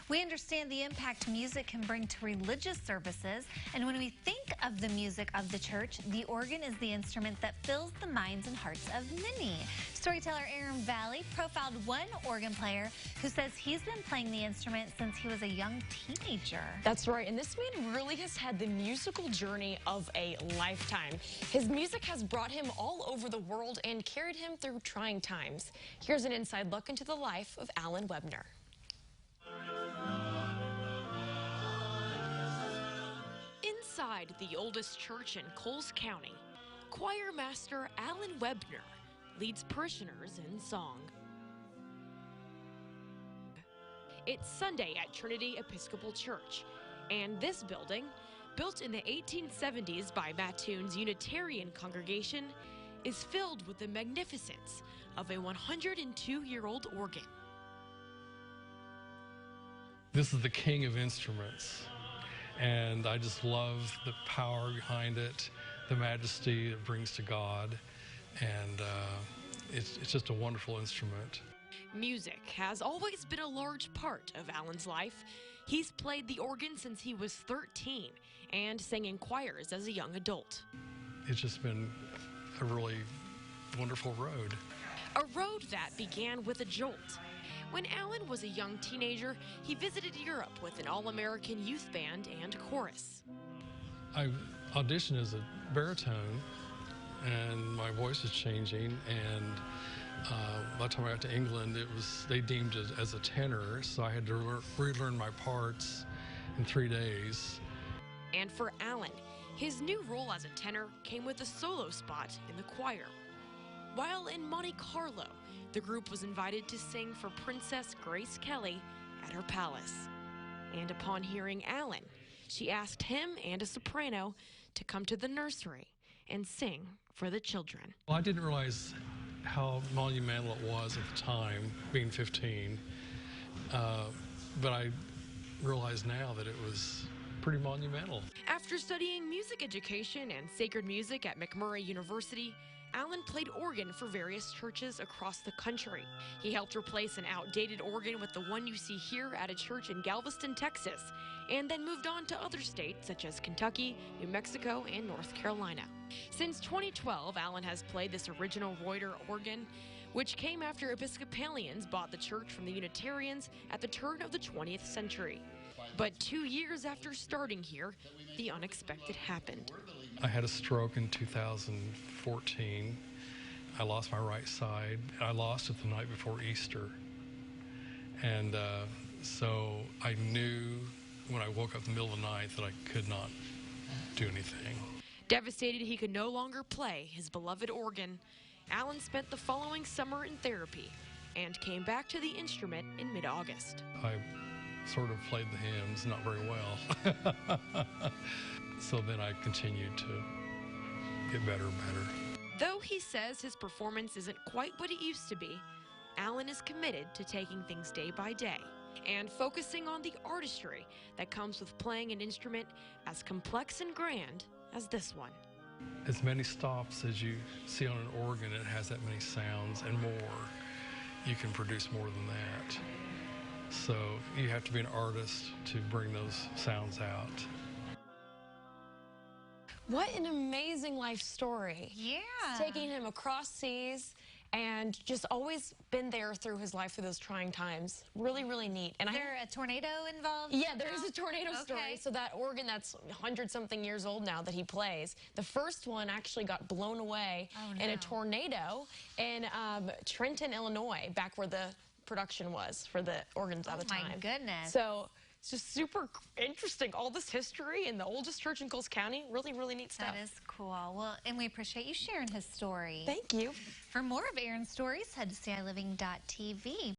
We understand the impact music can bring to religious services, and when we think of the music of the church, the organ is the instrument that fills the minds and hearts of many. Storyteller Aaron Valley profiled one organ player who says he's been playing the instrument since he was a young teenager. That's right, and this man really has had the musical journey of a lifetime. His music has brought him all over the world and carried him through trying times. Here's an inside look into the life of Allen Webner. Inside the oldest church in Coles County, choir master Allen Webner leads parishioners in song. It's Sunday at Trinity Episcopal Church, and this building, built in the 1870s by Mattoon's Unitarian congregation, is filled with the magnificence of a 102-year-old organ. This is the king of instruments, and I just love the power behind it, the majesty it brings to God, and it's just a wonderful instrument. Music has always been a large part of Allen's life. He's played the organ since he was 13 and sang in choirs as a young adult. It's just been a really wonderful road. A road that began with a jolt. When Allen was a young teenager, he visited Europe with an all-American youth band and chorus. I auditioned as a baritone, and my voice was changing, and by the time I got to England, they deemed it as a tenor, so I had to relearn my parts in 3 days. And for Allen, his new role as a tenor came with a solo spot in the choir. While in Monte Carlo, the group was invited to sing for Princess Grace Kelly at her palace. And upon hearing Allen, she asked him and a soprano to come to the nursery and sing for the children. Well, I didn't realize how monumental it was at the time, being 15, but I realize now that it was pretty monumental. After studying music education and sacred music at McMurray University, Allen played organ for various churches across the country. He helped replace an outdated organ with the one you see here at a church in Galveston, Texas, and then moved on to other states such as Kentucky, New Mexico, and North Carolina. Since 2012, Allen has played this original Reuter organ, which came after Episcopalians bought the church from the Unitarians at the turn of the 20th century. But 2 years after starting here, the unexpected happened. I had a stroke in 2014. I lost my right side. I lost it the night before Easter. And so I knew when I woke up in the middle of the night that I could not do anything. Devastated he could no longer play his beloved organ, Allen spent the following summer in therapy and came back to the instrument in mid-August. I sort of played the hymns, not very well. So then I continued to get better and better. Though he says his performance isn't quite what it used to be, Allen is committed to taking things day by day and focusing on the artistry that comes with playing an instrument as complex and grand as this one. As many stops as you see on an organ, it has that many sounds and more. You can produce more than that. So you have to be an artist to bring those sounds out. What an amazing life story. Yeah. It's taking him across seas and just always been there through his life through those trying times. Really, really neat. And Is there a tornado involved? Yeah, there is a tornado story. So that organ that's 100-something years old now that he plays, the first one actually got blown away in a tornado in Trenton, Illinois, back where the production was for the organs at the time. Oh, my goodness. So it's just super interesting, all this history in the oldest church in Coles County. Really, really neat stuff. That is cool. Well, and we appreciate you sharing his story. Thank you. For more of Aaron's stories, head to CILiving.tv.